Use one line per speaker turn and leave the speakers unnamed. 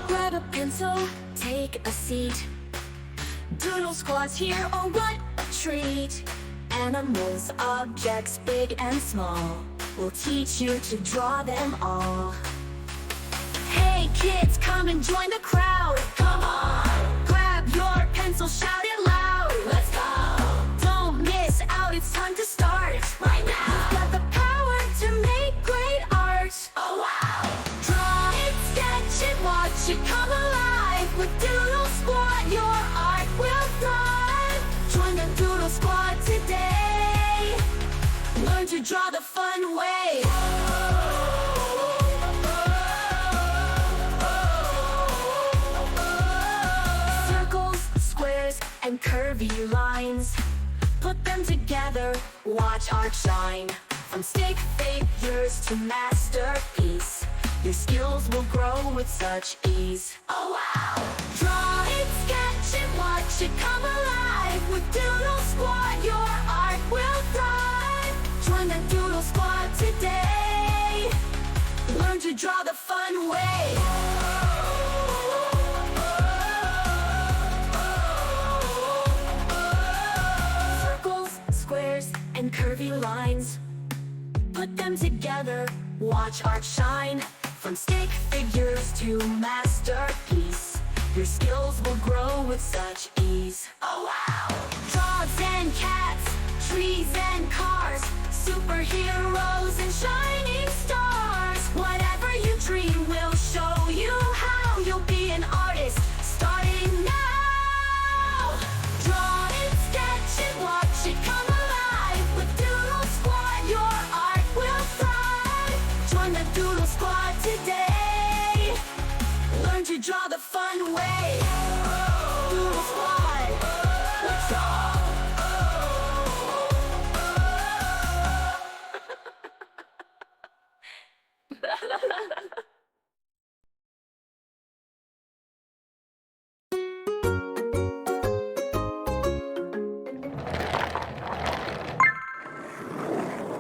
Grab a pencil, take a seat. Doodle Squad's here, oh what a treat. Animals, objects, big and small. We'll teach you to draw them all. Hey kids, come and join the crowd. Come on! Grab your pencil, shout it loud. Let's go! Don't miss out, it's time to start. Right now! You've got the power to make great art. Oh wow! Draw it, sketch it, watch it come alive. With Doodle Squad, your art will thrive. Join the Doodle Squad today. Learn to draw the fun way. Circles, squares, and curvy lines. Put them together, watch art shine. From stick figures to masterpiece, your skills will grow with such ease. Oh wow! Draw it, sketch it, watch it come alive. With Doodle Squad, your art will thrive. Join the Doodle Squad today. Learn to draw the fun way. Circles, squares, and curvy lines. Put them together, watch art shine. From stick figures to masterpiece, your skills will grow with such ease. Oh wow! Dogs and cats, trees and cars, superheroes and shining stars. Whatever you dream, we'll show you how. You'll be an artist starting now. Draw it, sketch it, watch it come alive. With Doodle Squad, your art will thrive. Join the Doodle Squad today. Learn to draw the fun way. Doodle Squad.